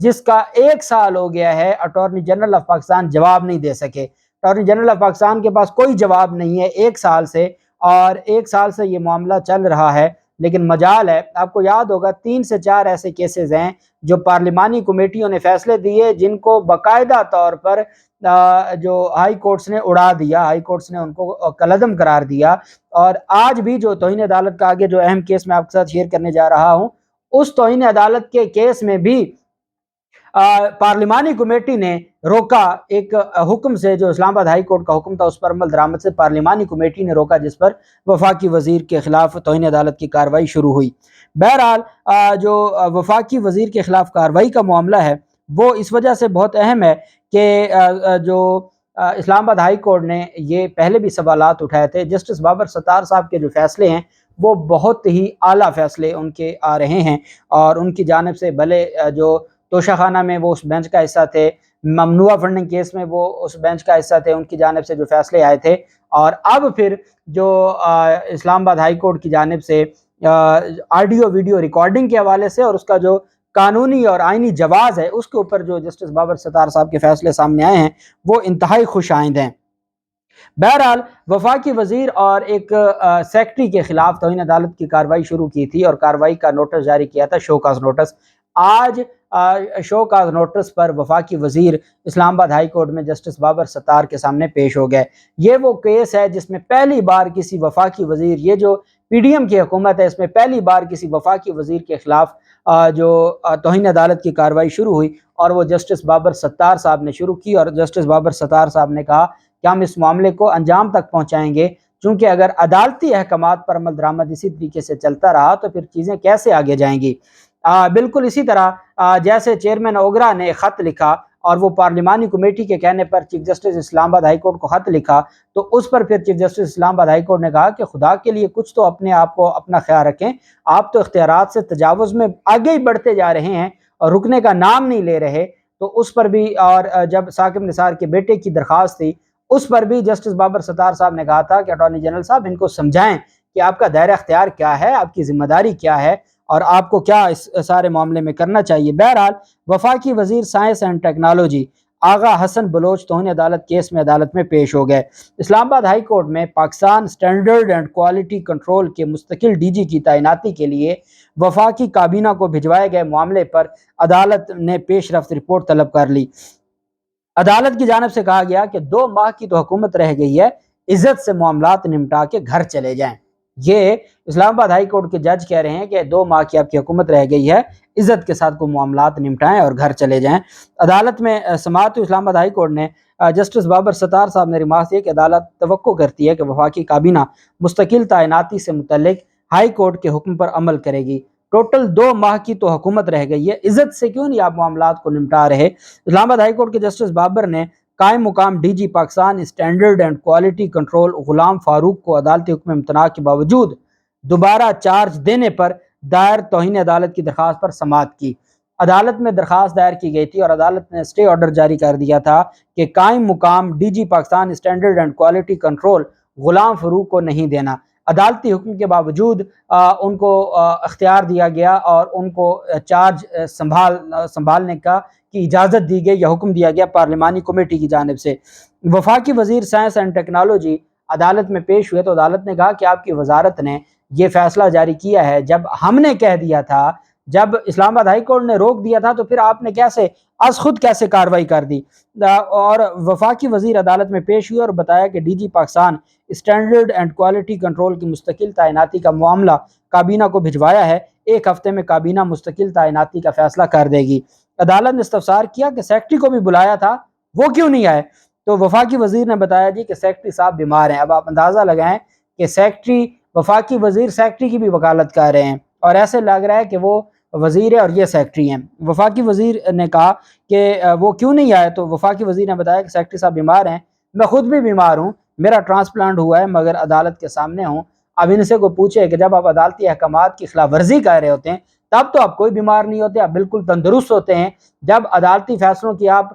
جس کا 1 سال ہو گیا ہے اٹارنی جنرل آف پاکستان جواب نہیں دے سکے۔ اٹارنی جنرل آف پاکستان کے پاس کوئی جواب نہیں ہے 1 سال سے، اور 1 سال سے یہ معاملہ چل رہا ہے۔ لیکن مجال ہے، آپ کو یاد ہوگا 3 سے 4 ایسے کیسز ہیں جو پارلیمانی کمیٹیوں نے فیصلے دیے جن کو باقاعدہ طور پر جو ہائی کورٹس نے اڑا دیا، ہائی کورٹس نے ان کو کالعدم قرار دیا۔ اور آج بھی جو توہین عدالت کا آگے جو اہم کیس میں آپ کے ساتھ شیئر کرنے جا رہا ہوں، اس توہین عدالت کے کیس میں بھی پارلیمانی کمیٹی نے روکا، ایک حکم سے جو اسلام آباد ہائی کورٹ کا حکم تھا اس پر عمل درآمد سے پارلیمانی کمیٹی نے روکا، جس پر وفاقی وزیر کے خلاف توہین عدالت کی کارروائی شروع ہوئی۔ بہرحال جو وفاقی وزیر کے خلاف کارروائی کا معاملہ ہے وہ اس وجہ سے بہت اہم ہے کہ جو اسلام آباد ہائی کورٹ نے یہ پہلے بھی سوالات اٹھائے تھے۔ جسٹس بابر ستار صاحب کے جو فیصلے ہیں وہ بہت ہی اعلیٰ فیصلے ان کے آ رہے ہیں، اور ان کی جانب سے بھلے جو توشہ خانہ میں وہ اس بینچ کا حصہ تھے، ممنوعہ فنڈنگ کیس میں وہ اس بینچ کا حصہ تھے، ان کی جانب سے جو فیصلے آئے تھے، اور اب پھر جو اسلام آباد ہائی کورٹ کی جانب سے آڈیو ویڈیو ریکارڈنگ کے حوالے سے اور اس کا جو قانونی اور آئینی جواز ہے اس کے اوپر جو جسٹس بابر ستار صاحب کے فیصلے سامنے آئے ہیں وہ انتہائی خوش آئند ہیں۔ بہرحال وفاقی وزیر اور ایک سیکٹری کے خلاف توہین عدالت کی کارروائی شروع کی تھی، اور کارروائی کا نوٹس جاری کیا تھا، شو کاز نوٹس۔ آج شو کاز نوٹس پر وفاقی وزیر اسلام آباد ہائی کورٹ میں جسٹس بابر ستار کے سامنے پیش ہو گئے۔ یہ وہ کیس ہے جس میں پہلی بار کسی وفاقی وزیر، یہ جو پی ڈی ایم کی حکومت ہے، اس میں پہلی بار کسی وفاقی وزیر کے خلاف جو توہین عدالت کی کارروائی شروع ہوئی، اور وہ جسٹس بابر ستار صاحب نے شروع کی۔ اور جسٹس بابر ستار صاحب نے کہا کہ ہم اس معاملے کو انجام تک پہنچائیں گے، چونکہ اگر عدالتی احکامات پر عمل درآمد اسی طریقے سے چلتا رہا تو پھر چیزیں کیسے آگے جائیں گی۔ بالکل اسی طرح جیسے چیئرمین اوگرا نے خط لکھا اور وہ پارلیمانی کمیٹی کے کہنے پر چیف جسٹس اسلام آباد ہائی کورٹ کو خط لکھا، تو اس پر پھر چیف جسٹس اسلام آباد ہائی کورٹ نے کہا کہ خدا کے لیے کچھ تو اپنے آپ کو اپنا خیال رکھیں، آپ تو اختیارات سے تجاوز میں آگے ہی بڑھتے جا رہے ہیں اور رکنے کا نام نہیں لے رہے۔ تو اس پر بھی، اور جب ثاقب نثار کے بیٹے کی درخواست تھی اس پر بھی جسٹس بابر ستار صاحب نے کہا تھا کہ اٹارنی جنرل صاحب ان کو سمجھائیں کہ آپ کا دائرہ اختیار کیا ہے، آپ کی ذمہ داری کیا ہے، اور آپ کو کیا اس سارے معاملے میں کرنا چاہیے۔ بہرحال وفاقی وزیر سائنس اینڈ ٹیکنالوجی آغا حسن بلوچ توہین عدالت کیس میں عدالت میں پیش ہو گئے۔ اسلام آباد ہائی کورٹ میں Pakistan standard and quality control کے مستقل ڈی جی کی تعیناتی کے لیے وفاقی کابینہ کو بھجوائے گئے معاملے پر عدالت نے پیش رفت رپورٹ طلب کر لی۔ عدالت کی جانب سے کہا گیا کہ 2 ماہ کی تو حکومت رہ گئی ہے، عزت سے معاملات نمٹا کے گھر چلے جائیں۔ یہ اسلام آباد ہائی کورٹ کے جج کہہ رہے ہیں کہ 2 ماہ کی آپ کی حکومت رہ گئی ہے، عزت کے ساتھ کوئی معاملات نمٹائیں اور گھر چلے جائیں۔ عدالت میں سماعت اسلام آباد ہائی کورٹ نے جسٹس بابر ستار صاحب نے ریمارک کیا کہ عدالت توقع کرتی ہے کہ وفاقی کابینہ مستقل تعیناتی سے متعلق ہائی کورٹ کے حکم پر عمل کرے گی۔ ٹوٹل 2 ماہ کی تو حکومت رہ گئی ہے، عزت سے کیوں نہیں آپ معاملات کو نمٹا رہے؟ اسلام آباد ہائی کورٹ کے جسٹس بابر نے قائم مقام D G Pakistan standard and quality control Ghulam Farooq کو عدالتی حکم امتناع کے باوجود دوبارہ چارج دینے پر دائر توہین عدالت کی درخواست پر سماعت کی۔ عدالت میں درخواست دائر کی گئی تھی اور عدالت نے اسٹے آرڈر جاری کر دیا تھا کہ قائم مقام D G Pakistan standard and quality control Ghulam Farooq کو نہیں دینا۔ عدالتی حکم کے باوجود ان کو اختیار دیا گیا اور ان کو چارج سنبھالنے کی اجازت دی گئی یا حکم دیا گیا پارلیمانی کمیٹی کی جانب سے۔ وفاقی وزیر سائنس اینڈ ٹیکنالوجی عدالت میں پیش ہوئے تو عدالت نے کہا کہ آپ کی وزارت نے یہ فیصلہ جاری کیا ہے جب ہم نے کہہ دیا تھا، جب اسلام آباد ہائی کورٹ نے روک دیا تھا تو پھر آپ نے کیسے از خود کیسے کارروائی کر دی؟ اور وفاقی وزیر عدالت میں پیش ہوئے اور بتایا کہ D G Pakistan standard and quality control کی مستقل تعیناتی کا معاملہ کابینہ کو بھجوایا ہے، 1 ہفتے میں کابینہ مستقل تعیناتی کا فیصلہ کر دے گی۔ عدالت نے استفسار کیا کہ سیکرٹری کو بھی بلایا تھا، وہ کیوں نہیں آئے؟ تو وفاقی وزیر نے بتایا جی کہ سیکرٹری صاحب بیمار ہیں۔ اب آپ اندازہ لگائیں کہ سیکرٹری، وفاقی وزیر سیکرٹری کی بھی وکالت کر رہے ہیں، اور ایسے لگ رہا ہے کہ وہ وزیر ہے اور یہ سیکرٹری ہیں۔ وفاقی وزیر نے کہا کہ وہ کیوں نہیں آئے، تو وفاقی وزیر نے بتایا کہ سیکرٹری صاحب بیمار ہیں، میں خود بھی بیمار ہوں، میرا ٹرانسپلانٹ ہوا ہے مگر عدالت کے سامنے ہوں۔ اب ان سے کو پوچھے کہ جب آپ عدالتی احکامات کی خلاف ورزی کر رہے ہوتے ہیں تب تو آپ کوئی بیمار نہیں ہوتے، آپ بالکل تندرست ہوتے ہیں۔ جب عدالتی فیصلوں کی آپ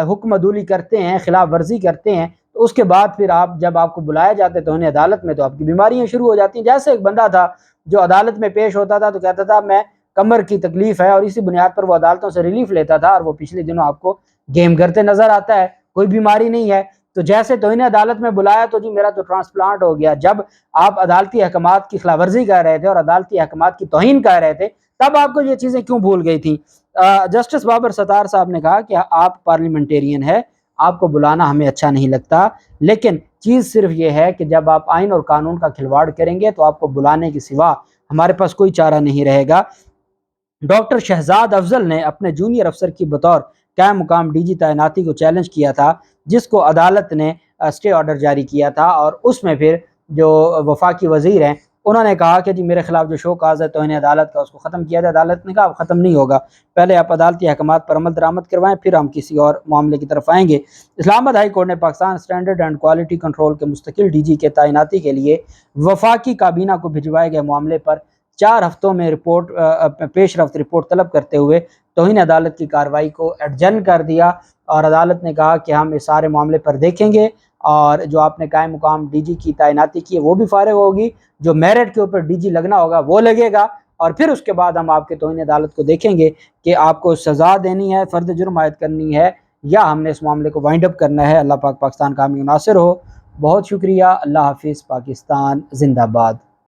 حکم عدولی کرتے ہیں، خلاف ورزی کرتے ہیں، تو اس کے بعد پھر جب آپ کو بلایا جاتا ہے تو انہیں عدالت میں، تو آپ کی بیماریاں شروع ہو جاتی ہیں۔ جیسے ایک بندہ تھا جو عدالت میں پیش ہوتا تھا تو کہتا تھا میں کمر کی تکلیف ہے اور اسی بنیاد پر وہ عدالتوں سے ریلیف لیتا تھا اور وہ پچھلے دنوں آپ کو گیم کرتے نظر آتا ہے، کوئی بیماری نہیں ہے۔ تو جیسے توہین عدالت میں بلایا تو جی میرا تو ٹرانسپلانٹ ہو گیا، جب آپ عدالتی احکامات کی خلاف ورزی کر رہے تھے اور عدالتی احکامات کی توہین کر رہے تھے تب آپ کو یہ چیزیں کیوں بھول گئی تھیں؟ جسٹس بابر ستار صاحب نے کہا کہ آپ پارلیمنٹیرین ہے، آپ کو بلانا ہمیں اچھا نہیں لگتا، لیکن چیز صرف یہ ہے کہ جب آپ آئین اور قانون کا کھلواڑ کریں گے تو آپ کو بلانے کے سوا ہمارے پاس کوئی چارہ نہیں رہے گا۔ ڈاکٹر شہزاد افضل نے اپنے جونیئر افسر کی بطور قائم مقام ڈی جی تعیناتی کو چیلنج کیا تھا، جس کو عدالت نے اسٹے آرڈر جاری کیا تھا، اور اس میں پھر جو وفاقی وزیر ہیں انہوں نے کہا کہ جی میرے خلاف جو شو کاز ہے توہین عدالت کا اس کو ختم کیا جائے۔ عدالت نے کہا اب ختم نہیں ہوگا، پہلے آپ عدالتی احکامات پر عمل درآمد کروائیں پھر ہم کسی اور معاملے کی طرف آئیں گے۔ اسلام آباد ہائی کورٹ نے Pakistan standard and quality control کے مستقل ڈی جی کے تعیناتی کے لیے وفاقی کابینہ کو بھجوائے گئے معاملے پر 4 ہفتوں میں پیش رفت رپورٹ طلب کرتے ہوئے توہین عدالت کی کارروائی کو ایڈجرن کر دیا، اور عدالت نے کہا کہ ہم اس سارے معاملے پر دیکھیں گے، اور جو آپ نے قائم مقام ڈی جی کی تعیناتی کی ہے وہ بھی فارغ ہوگی، جو میرٹ کے اوپر ڈی جی لگنا ہوگا وہ لگے گا، اور پھر اس کے بعد ہم آپ کے توہین عدالت کو دیکھیں گے کہ آپ کو سزا دینی ہے، فرد جرم عائد کرنی ہے، یا ہم نے اس معاملے کو وائنڈ اپ کرنا ہے۔ اللہ پاک پاکستان کا حامی و ناصر ہو۔ بہت شکریہ۔ اللہ حافظ۔ پاکستان زندہ باد۔